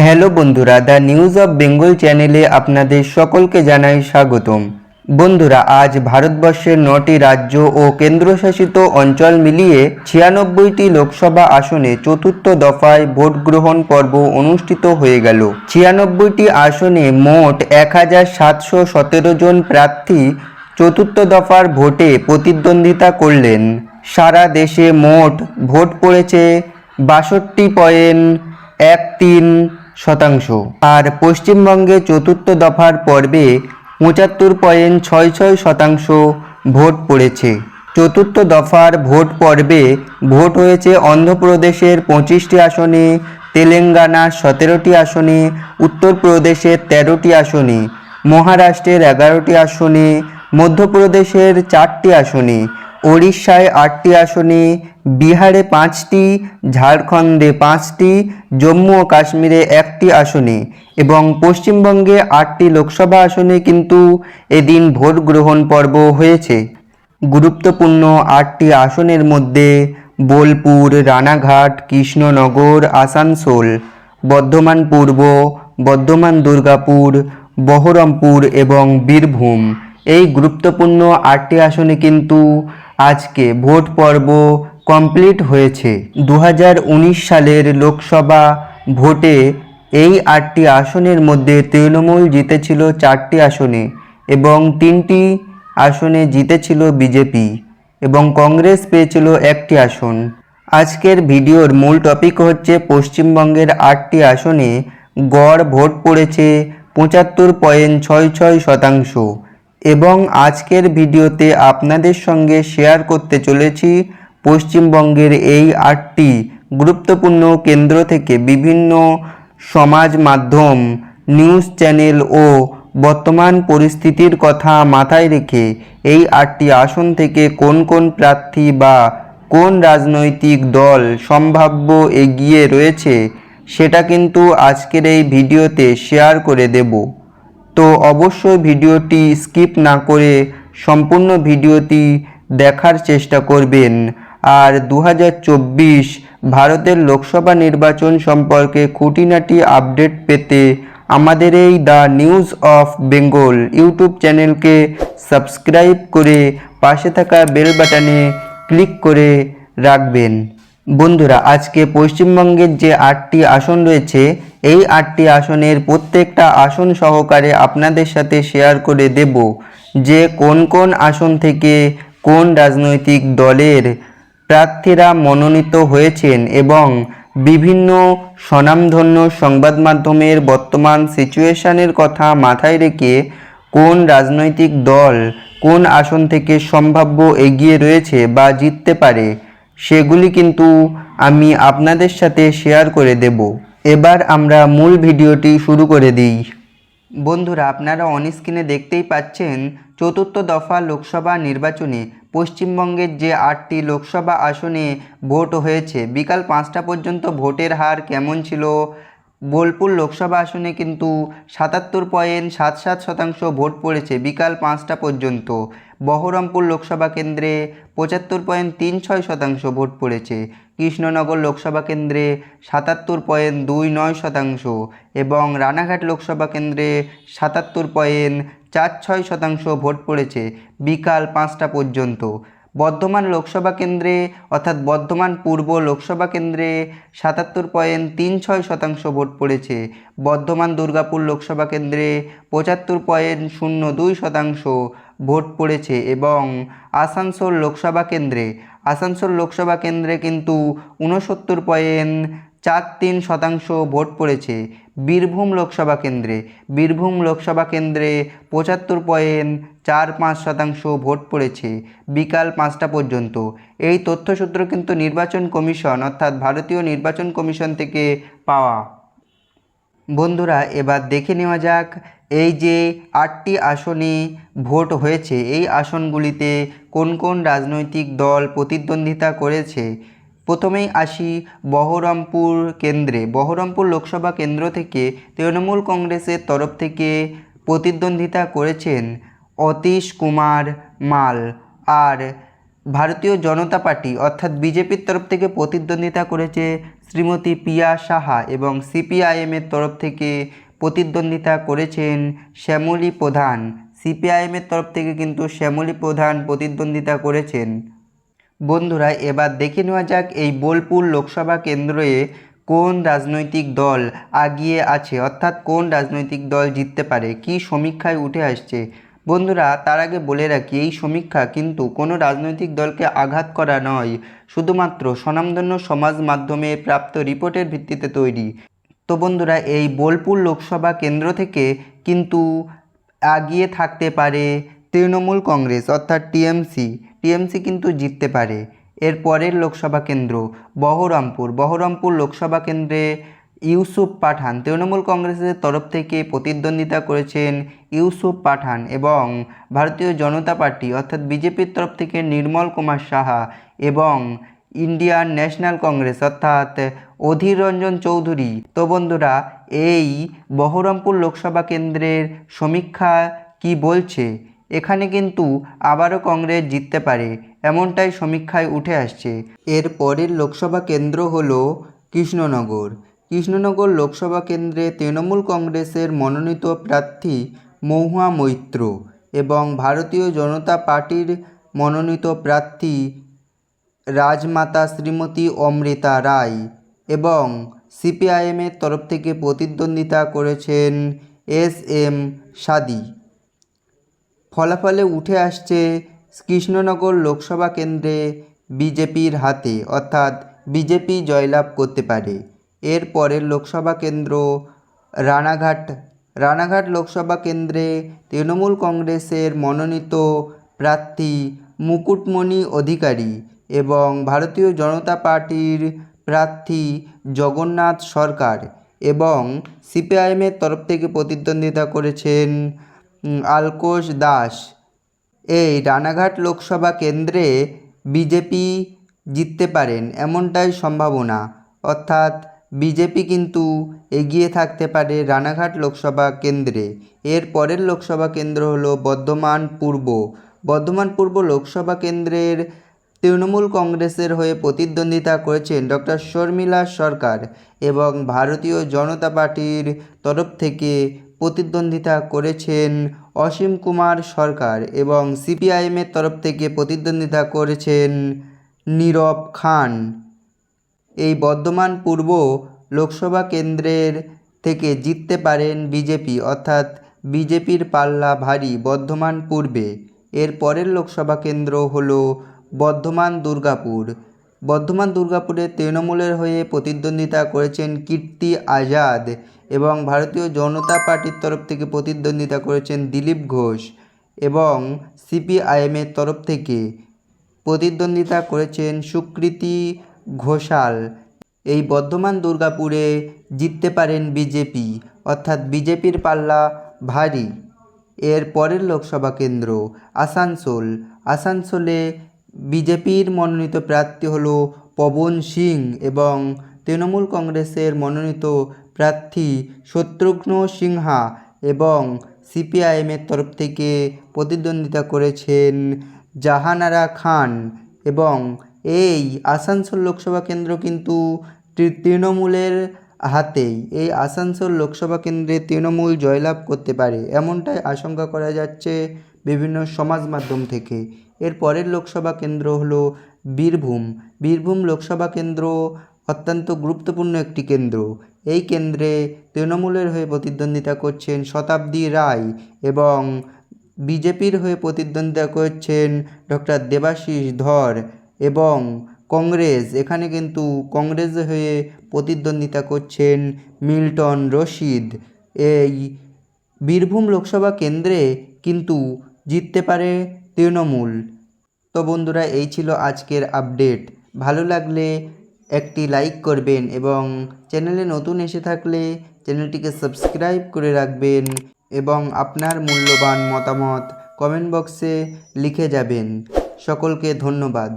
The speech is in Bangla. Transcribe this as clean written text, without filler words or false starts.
হ্যালো বন্ধুরা, দ্য নিউজ অফ বেঙ্গল চ্যানেলে আপনাদের সকলকে জানাই স্বাগতম। বন্ধুরা, আজ ভারতবর্ষের 9টি রাজ্য ও কেন্দ্রশাসিত অঞ্চল মিলিয়ে 96টি লোকসভা আসনে চতুর্থ দফায় ভোট গ্রহণ পর্ব অনুষ্ঠিত হয়ে গেল। 96টি আসনে মোট 1717 জন প্রার্থী চতুর্থ দফার ভোটে প্রতিদ্বন্দ্বিতা করলেন। সারা দেশে মোট ভোট পড়েছে 62.13%, আর পশ্চিমবঙ্গে চতুর্থ দফার পর্বে 75.66% ভোট পড়েছে। চতুর্থ দফার ভোট পর্বে ভোট হয়েছে অন্ধ্রপ্রদেশের 25টি আসনে, তেলেঙ্গানার 17টি আসনে, উত্তরপ্রদেশের 13টি আসনে, মহারাষ্ট্রের 11টি আসনে, মধ্যপ্রদেশের 4টি আসনে, ওড়িশায় 8টি আসনে, বিহারে 5টি, ঝাড়খণ্ডে 5টি, জম্মু ও কাশ্মীরে 1টি আসনে এবং পশ্চিমবঙ্গে 8টি লোকসভা আসনে কিন্তু এদিন ভোট গ্রহণ পর্ব হয়েছে। গুরুত্বপূর্ণ 8টি আসনের মধ্যে বোলপুর, রানাঘাট, কৃষ্ণনগর, আসানসোল, বর্ধমান পূর্ব, বর্ধমান দুর্গাপুর, বহরমপুর এবং বীরভূম, এই গুরুত্বপূর্ণ 8টি আসনে কিন্তু আজকে ভোট পর্ব কমপ্লিট হয়েছে। 2019 সালের লোকসভা ভোটে এই 8টি আসনের মধ্যে তৃণমূল জিতেছিল 4টি আসনে এবং 3টি আসনে জিতেছিল বিজেপি এবং কংগ্রেস পেয়েছিল 1টি আসন। আজকের ভিডিওর মূল টপিক হচ্ছে পশ্চিমবঙ্গের 8টি আসনে গড় ভোট পড়েছে 75.66% এবং আজকের ভিডিওতে আপনাদের সঙ্গে শেয়ার করতে চলেছি পশ্চিমবঙ্গের এই 8টি গুরুত্বপূর্ণ কেন্দ্র থেকে বিভিন্ন সমাজ মাধ্যম, নিউজ চ্যানেল ও বর্তমান পরিস্থিতির কথা মাথায় রেখে এই 8টি আসন থেকে কোন কোন প্রার্থী বা কোন রাজনৈতিক দল সম্ভাব্য এগিয়ে রয়েছে সেটা কিন্তু আজকের এই ভিডিওতে শেয়ার করে দেব। তো অবশ্যই ভিডিওটি স্কিপ না করে সম্পূর্ণ ভিডিওটি দেখার চেষ্টা করবেন। আর 2024 ভারতের লোকসভা নির্বাচন সম্পর্কে খুঁটিনাটি আপডেট পেতে আমাদের এই the news of Bengal YouTube চ্যানেলকে সাবস্ক্রাইব করে পাশে থাকা বেল বাটনে ক্লিক করে রাখবেন। বন্ধুরা, আজকে পশ্চিমবঙ্গের যে 8টি আসন রয়েছে এই 8টি আসনের প্রত্যেকটা আসন সহকারে আপনাদের সাথে শেয়ার করে দেব যে কোন কোন আসন থেকে কোন রাজনৈতিক দলের প্রার্থীরা মনোনীত হয়েছেন এবং বিভিন্ন স্বনামধন্য সংবাদ মাধ্যমের বর্তমান সিচুয়েশনের কথা মাথায় রেখে কোন রাজনৈতিক দল কোন আসন থেকে সম্ভাব্য এগিয়ে রয়েছে বা জিততে পারে সেগুলি কিন্তু আমি আপনাদের সাথে শেয়ার করে দেব। এবার আমরা মূল ভিডিওটি শুরু করে দিই। বন্ধুরা, আপনারা অন স্ক্রিনে দেখতেই পাচ্ছেন চতুর্থ দফা লোকসভা নির্বাচনে পশ্চিমবঙ্গের যে 8টি লোকসভা আসনে ভোট হয়েছে বিকাল 5টা পর্যন্ত ভোটের হার কেমন ছিল। বোলপুর লোকসভা আসনে কিন্তু 77.77% ভোট পড়েছে বিকাল 5টা পর্যন্ত। বহরমপুর লোকসভা কেন্দ্রে 75.36% ভোট পড়েছে। কৃষ্ণনগর লোকসভা কেন্দ্রে 77.29% এবং রানাঘাট লোকসভা কেন্দ্রে 77.46% ভোট পড়েছে বিকাল 5টা পর্যন্ত। বর্ধমান লোকসভা কেন্দ্রে অর্থাৎ বর্ধমান পূর্ব লোকসভা কেন্দ্রে 77.36% ভোট পড়েছে। বর্ধমান দুর্গাপুর লোকসভা কেন্দ্রে 75.02% ভোট পড়েছে এবং আসানসোল লোকসভা কেন্দ্রে কিন্তু 69.43% ভোট পড়েছে। বীরভূম লোকসভা কেন্দ্রে 75.45% ভোট পড়েছে বিকাল 5টা পর্যন্ত। এই তথ্যসূত্র কিন্তু নির্বাচন কমিশন অর্থাৎ ভারতীয় নির্বাচন কমিশন থেকে পাওয়া। বন্ধুরা, এবার দেখে নেওয়া যাক এই যে 8টি আসনে ভোট হয়েছে এই আসনগুলিতে কোন কোন রাজনৈতিক দল প্রতিদ্বন্দ্বিতা করেছে। প্রথমেই আসি বহরমপুর কেন্দ্রে। বহরমপুর লোকসভা কেন্দ্র থেকে তৃণমূল কংগ্রেসের তরফ থেকে প্রতিদ্বন্দ্বিতা করেছেন অতীশ কুমার মাল, আর ভারতীয় জনতা পার্টি অর্থাৎ বিজেপির তরফ থেকে প্রতিদ্বন্দ্বিতা করেছে শ্রীমতী পিয়া সাহা এবং সিপিআইএমের তরফ থেকে প্রতিদ্বন্দ্বিতা করেছেন শ্যামলী প্রধান। সিপিআইএমের তরফ থেকে কিন্তু শ্যামলী প্রধান প্রতিদ্বন্দ্বিতা করেছেন। বন্ধুরা, এবার দেখে নেওয়া যাক এই বোলপুর লোকসভা কেন্দ্রে কোন রাজনৈতিক দল এগিয়ে আছে, অর্থাৎ কোন রাজনৈতিক দল জিততে পারে, কি সমীক্ষায় উঠে আসছে। বন্ধুরা, তার আগে বলে রাখি এই সমীক্ষা কিন্তু কোনো রাজনৈতিক দলকে আঘাত করা নয়, শুধুমাত্র স্বনামধন্য সমাজ মাধ্যমে প্রাপ্ত রিপোর্টের ভিত্তিতে তৈরি। তো বন্ধুরা, এই বোলপুর লোকসভা কেন্দ্র থেকে কিন্তু এগিয়ে থাকতে পারে তৃণমূল কংগ্রেস অর্থাৎ টিএমসি কিন্তু জিততে পারে। এর পরের লোকসভা কেন্দ্র বহরমপুর লোকসভা কেন্দ্রে ইউসুফ পাঠান তৃণমূল কংগ্রেসের তরফ থেকে প্রতিদ্বন্দ্বিতা করেছেন ইউসুফ পাঠান, এবং ভারতীয় জনতা পার্টি অর্থাৎ বিজেপির তরফ থেকে নির্মল কুমার সাহা এবং ইন্ডিয়ান ন্যাশনাল কংগ্রেস অর্থাৎ অধীর রঞ্জন চৌধুরী। তো বন্ধুরা, এই বহরমপুর লোকসভা কেন্দ্রের সমীক্ষা কি বলছে, এখানে কিন্তু আবারও কংগ্রেস জিততে পারে, এমনটাই সমীক্ষায় উঠে আসছে। এর পরের লোকসভা কেন্দ্র হল কৃষ্ণনগর লোকসভা কেন্দ্রে তৃণমূল কংগ্রেসের মনোনীত প্রার্থী মহুয়া মৈত্র এবং ভারতীয় জনতা পার্টির মনোনীত প্রার্থী রাজমাতা শ্রীমতী অমৃতা রায় এবং সিপিআইএমের তরফ থেকে প্রতিদ্বন্দ্বিতা করেছেন এস.এম. সাদি। ফলাফলে উঠে আসছে কৃষ্ণনগর লোকসভা কেন্দ্রে বিজেপির হাতে, অর্থাৎ বিজেপি জয়লাভ করতে পারে। এর পরের লোকসভা কেন্দ্র রানাঘাট লোকসভা কেন্দ্রে তৃণমূল কংগ্রেসের মনোনীত প্রার্থী মুকুটমণি অধিকারী এবং ভারতীয় জনতা পার্টির প্রার্থী জগন্নাথ সরকার এবং সিপিআইএমের তরফ থেকে প্রতিদ্বন্দ্বিতা করেছেন আলকোষ দাস। এই রানাঘাট লোকসভা কেন্দ্রে বিজেপি জিততে পারেন এমনটাই সম্ভাবনা, অর্থাৎ বিজেপি কিন্তু এগিয়ে থাকতে পারে রানাঘাট লোকসভা কেন্দ্রে। এর পরের লোকসভা কেন্দ্র হলো বর্ধমান পূর্ব লোকসভা কেন্দ্রের তৃণমূল কংগ্রেসের হয়ে প্রতিদ্বন্দ্বিতা করেছেন ডক্টর শর্মিলা সরকার এবং ভারতীয় জনতা পার্টির তরফ থেকে প্রতিদ্বন্দ্বিতা করেছেন অসীম কুমার সরকার এবং সিপিআইএমের তরফ থেকে প্রতিদ্বন্দ্বিতা করেছেন নীরব খান। এই বর্ধমান পূর্ব লোকসভা কেন্দ্রের থেকে জিততে পারেন বিজেপি, অর্থাৎ বিজেপির পাল্লা ভারী বর্ধমান পূর্বে। এর পরের লোকসভা কেন্দ্র হল বর্ধমান দুর্গাপুরে তৃণমূলের হয়ে প্রতিদ্বন্দ্বিতা করেছেন কীর্তি আজাদ এবং ভারতীয় জনতা পার্টির তরফ থেকে প্রতিদ্বন্দ্বিতা করেছেন দিলীপ ঘোষ এবং সিপিআইএমের তরফ থেকে প্রতিদ্বন্দ্বিতা করেছেন সুকৃতি ঘোষাল। এই বর্ধমান দুর্গাপুরে জিততে পারেন বিজেপি, অর্থাৎ বিজেপির পাল্লা ভারী। এর পরের লোকসভা কেন্দ্র আসানসোলে বিজেপির মনোনীত প্রার্থী হল পবন সিং এবং তৃণমূল কংগ্রেসের মনোনীত প্রার্থী শত্রুঘ্ন সিনহা এবং সিপিআইএমের তরফ থেকে প্রতিদ্বন্দ্বিতা করেছেন জাহানারা খান এবং এই আসানসোল লোকসভা কেন্দ্র কিন্তু তৃণমূলের হাতেই। এই আসানসোল লোকসভা কেন্দ্রে তৃণমূল জয়লাভ করতে পারে এমনটাই আশঙ্কা করা যাচ্ছে বিভিন্ন সমাজ মাধ্যম থেকে। এর পরের লোকসভা কেন্দ্র হলো বীরভূম লোকসভা কেন্দ্র অত্যন্ত গুরুত্বপূর্ণ একটি কেন্দ্র। এই কেন্দ্রে তৃণমূলের হয়ে প্রতিদ্বন্দ্বিতা করছেন শতাব্দী রায় এবং বিজেপির হয়ে প্রতিদ্বন্দ্বিতা করছেন ডক্টর দেবাশিস ধর এবং এখানে কিন্তু কংগ্রেসের হয়ে প্রতিদ্বন্দ্বিতা করছেন মিল্টন রশিদ। এই বীরভূম লোকসভা কেন্দ্রে কিন্তু জিততে পারে তৃণমূল। তো বন্ধুরা, এই ছিল আজকের আপডেট। ভালো লাগলে একটি লাইক করবেন এবং চ্যানেলে নতুন এসে থাকলে চ্যানেলটিকে সাবস্ক্রাইব করে রাখবেন এবং আপনার মূল্যবান মতামত কমেন্ট বক্সে লিখে যাবেন। সকলকে ধন্যবাদ।